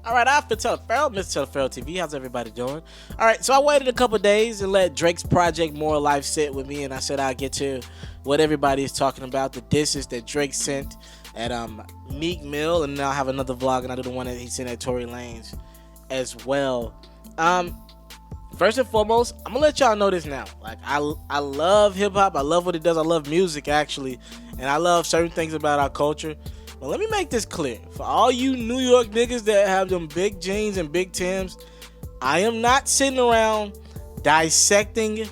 All right, I'm Mr. Teleferro TV. How's everybody doing? All right, so I waited a couple days and let Drake's project More Life sit with me, and I said I'll get to what everybody is talking about, the disses that Drake sent at Meek Mill, and now I have another vlog, and I do the one that he sent at Tory Lanez as well. First and foremost, I'm gonna let y'all know this now. Like, I love hip hop. I love what it does. I love music, actually, and I love certain things about our culture. But let me make this clear. For all you New York niggas that have them big jeans and big Tims, I am not sitting around dissecting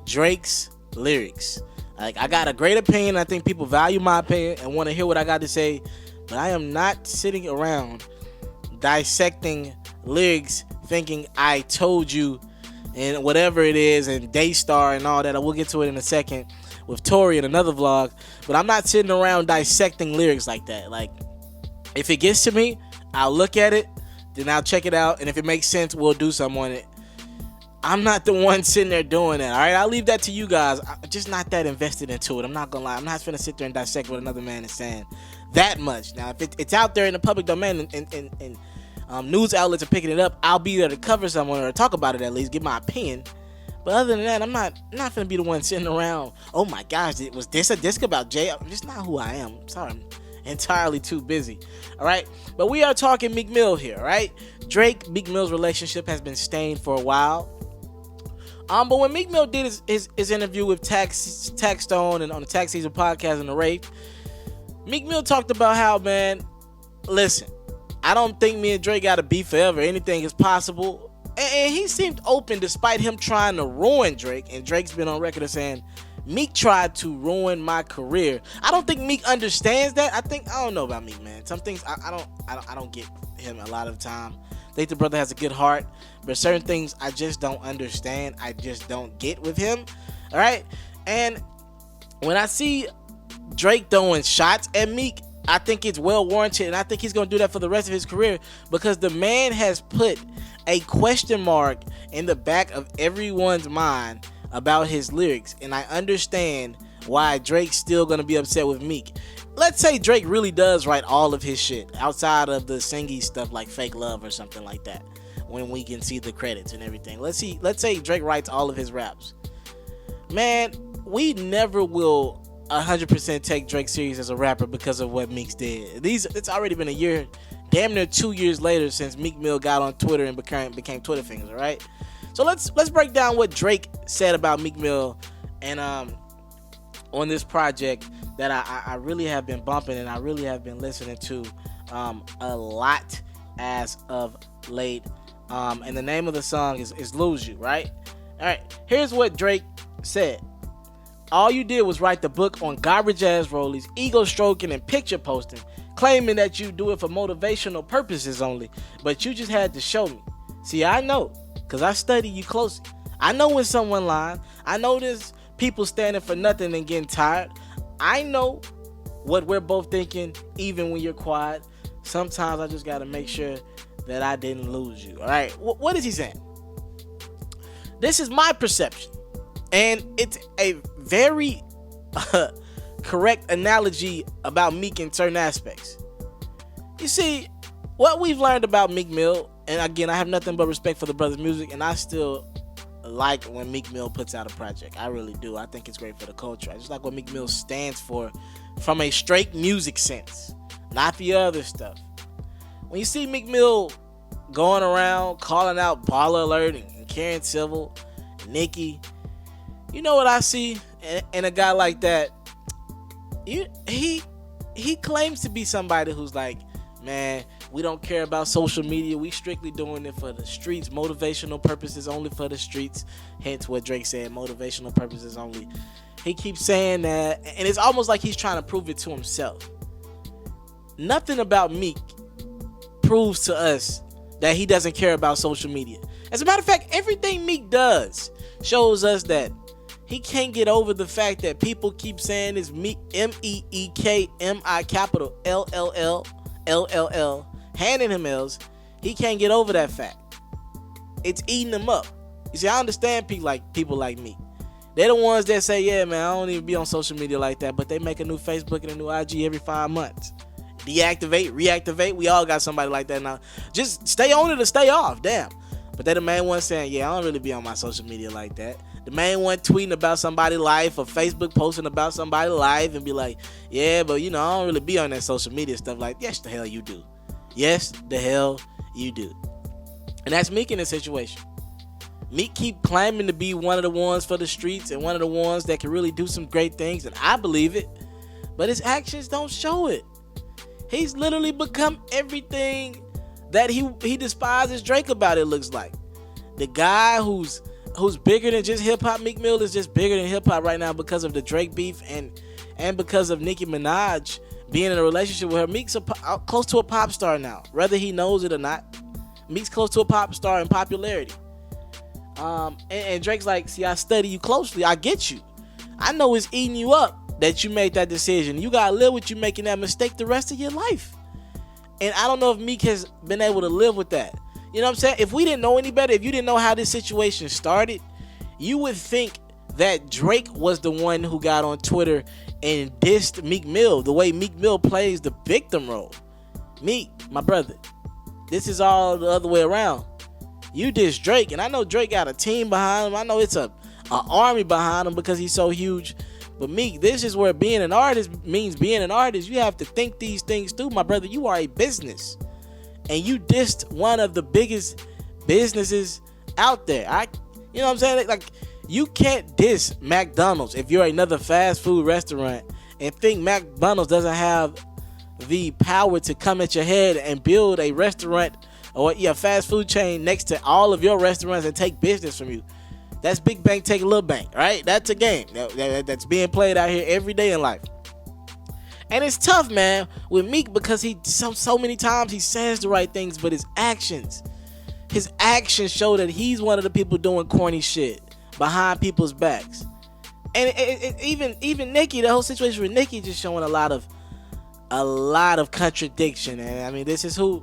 Drake's lyrics. Like, I got a great opinion. I think people value my opinion and want to hear what I got to say. But I am not sitting around dissecting lyrics thinking I told you and whatever it is and Daystar and all that. I will get to it in a second with Tory in another vlog, but I'm not sitting around dissecting lyrics like that. Like, if it gets to me, I'll look at it, then I'll check it out, and if it makes sense, we'll do something on it. I'm not the one sitting there doing that, all right? I'll leave that to you guys. I'm just not that invested into it. I'm not gonna lie. I'm not gonna sit there and dissect what another man is saying that much. Now, if it's out there in the public domain and news outlets are picking it up, I'll be there to cover someone or talk about it, at least give my opinion. But other than that, I'm not gonna be the one sitting around, oh my gosh, was this a disc about Jay? I'm just not who I am. I'm sorry, I'm entirely too busy. All right, but we are talking Meek Mill here, right? Drake Meek Mill's relationship has been stained for a while. But when Meek Mill did his interview with Tax Stone and on the Tax Season podcast and the Rape, Meek Mill talked about how, man, listen, I don't think me and Drake gotta be forever. Anything is possible. And he seemed open despite him trying to ruin Drake. And Drake's been on record as saying, Meek tried to ruin my career. I don't think Meek understands that. I don't know about Meek, man. Some things I don't get him a lot of the time. I think the brother has a good heart, but certain things I just don't understand. I just don't get with him. All right. And when I see Drake throwing shots at Meek, I think it's well warranted, and I think he's going to do that for the rest of his career, because the man has put a question mark in the back of everyone's mind about his lyrics, and I understand why Drake's still going to be upset with Meek. Let's say Drake really does write all of his shit outside of the singy stuff like Fake Love or something like that, when we can see the credits and everything. Let's say Drake writes all of his raps. Man, we never will 100% take Drake serious as a rapper because of what Meek did. It's already been a year, damn near 2 years later, since Meek Mill got on Twitter and became Twitter fingers. All right, so let's break down what Drake said about Meek Mill and on this project that I really have been bumping and I really have been listening to a lot as of late. And the name of the song is "Lose You." Right. All right. Here's what Drake said. All you did was write the book on garbage ass rollies, ego stroking, and picture posting, claiming that you do it for motivational purposes only, but you just had to show me. See, I know, because I study you closely. I know when someone lying. I know there's people standing for nothing and getting tired. I know what we're both thinking, even when you're quiet. Sometimes I just got to make sure that I didn't lose you. All right, what is he saying? This is my perception, and it's a very correct analogy about Meek in certain aspects. You see, what we've learned about Meek Mill, and again, I have nothing but respect for the brother's music, and I still like when Meek Mill puts out a project. I really do. I think it's great for the culture. I just like what Meek Mill stands for from a straight music sense, not the other stuff. When you see Meek Mill going around calling out Baller Alert and Karen Civil, Nicki, you know what I see in a guy like that? He claims to be somebody who's like, man, we don't care about social media. We strictly doing it for the streets. Motivational purposes only for the streets. Hence what Drake said, motivational purposes only. He keeps saying that, and it's almost like he's trying to prove it to himself. Nothing about Meek proves to us that he doesn't care about social media. As a matter of fact, everything Meek does shows us that he can't get over the fact that people keep saying it's Meek, M-E-E-K-M-I capital L-L-L, handing him L's. He can't get over that fact. It's eating him up. You see, I understand people like me. They're the ones that say, yeah, man, I don't even be on social media like that, but they make a new Facebook and a new IG every 5 months. deactivate, reactivate. We all got somebody like that now. Just stay on it or stay off. Damn. But they the main one saying, yeah, I don't really be on my social media like that. The main one tweeting about somebody's life or Facebook posting about somebody's life and be like, yeah, but I don't really be on that social media stuff. Like, yes, the hell you do. Yes, the hell you do. And that's Meek in this situation. Meek keep claiming to be one of the ones for the streets and one of the ones that can really do some great things, and I believe it. But his actions don't show it. He's literally become everything that he despises Drake about, it looks like. The guy who's bigger than just hip-hop, Meek Mill, is just bigger than hip-hop right now because of the Drake beef and because of Nicki Minaj being in a relationship with her. Meek's close to a pop star now, whether he knows it or not. Meek's close to a pop star in popularity. And Drake's like, see, I study you closely. I get you. I know it's eating you up that you made that decision. You gotta live with you making that mistake the rest of your life. And I don't know if Meek has been able to live with that. You know what I'm saying? If we didn't know any better, if you didn't know how this situation started, you would think that Drake was the one who got on Twitter and dissed Meek Mill, the way Meek Mill plays the victim role. Meek, my brother, this is all the other way around. You dissed Drake, and I know Drake got a team behind him. I know it's an army behind him because he's so huge. But Meek, this is where being an artist means being an artist. You have to think these things through, my brother. You are a business. And you dissed one of the biggest businesses out there. You know what I'm saying? Like, you can't diss McDonald's if you're another fast food restaurant and think McDonald's doesn't have the power to come at your head and build a restaurant or fast food chain next to all of your restaurants and take business from you. That's big bank take little bank, right? That's a game that's being played out here every day in life. And it's tough, man, with Meek because he so many times he says the right things, but his actions show that he's one of the people doing corny shit behind people's backs. And even Nicki, the whole situation with Nicki just showing a lot of contradiction. And I mean, this is who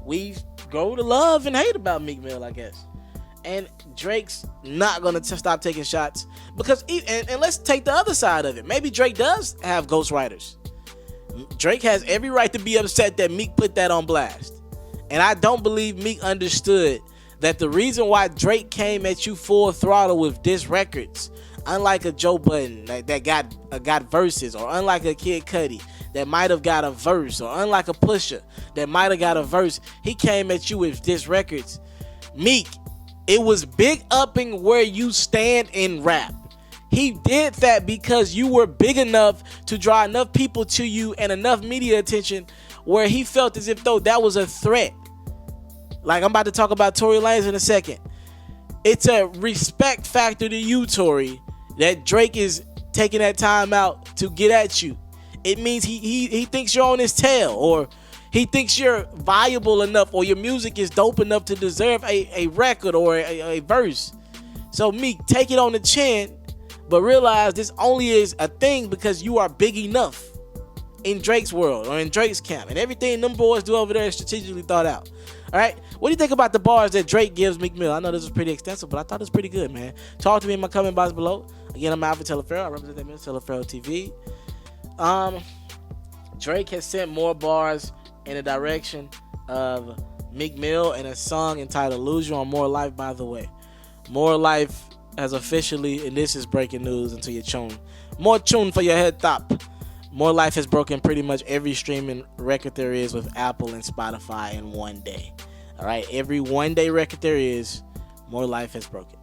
we grow to love and hate about Meek Mill, I guess. And Drake's not going to stop taking shots because, and let's take the other side of it. Maybe Drake does have ghostwriters. Drake has every right to be upset that Meek put that on blast. And I don't believe Meek understood that the reason why Drake came at you full throttle with diss records, unlike a Joe Budden that got verses, or unlike a Kid Cudi that might have got a verse, or unlike a Pusha that might have got a verse, he came at you with diss records. Meek, it was big upping where you stand in rap. He did that because you were big enough to draw enough people to you and enough media attention where he felt as if though that was a threat. Like, I'm about to talk about Tory Lanez in a second. It's a respect factor to you, Tory, that Drake is taking that time out to get at you. It means he thinks you're on his tail, or he thinks you're viable enough, or your music is dope enough to deserve a record or a verse. So Meek, take it on the chin, but realize this only is a thing because you are big enough in Drake's world or in Drake's camp. And everything them boys do over there is strategically thought out. All right? What do you think about the bars that Drake gives Meek Mill? I know this was pretty extensive, but I thought it was pretty good, man. Talk to me in my comment box below. Again, I'm Alfred Telefarrell. I represent that Mr. Telefarrell TV. Drake has sent more bars in the direction of Meek Mill in a song entitled Lose You on More Life, by the way. More Life has officially, and this is breaking news until you tune. More tune for your head top. More Life has broken pretty much every streaming record there is with Apple and Spotify in one day. All right, every one day record there is, More Life has broken.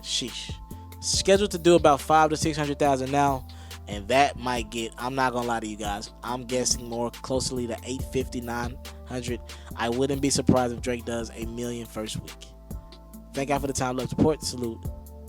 Sheesh. Scheduled to do about 500,000 to 600,000 now, and that might get, I'm not gonna lie to you guys, I'm guessing more closely to 850, 900. I wouldn't be surprised if Drake does 1 million first week. Thank God for the time, love, support, salute.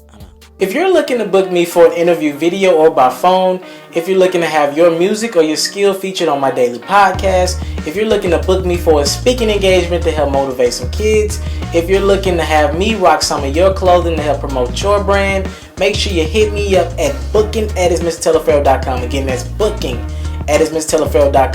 I'm out. If you're looking to book me for an interview video or by phone, if you're looking to have your music or your skill featured on my daily podcast, if you're looking to book me for a speaking engagement to help motivate some kids, if you're looking to have me rock some of your clothing to help promote your brand, make sure you hit me up at booking@mrtelefarrell.com. Again, that's booking@mrtelefarrell.com.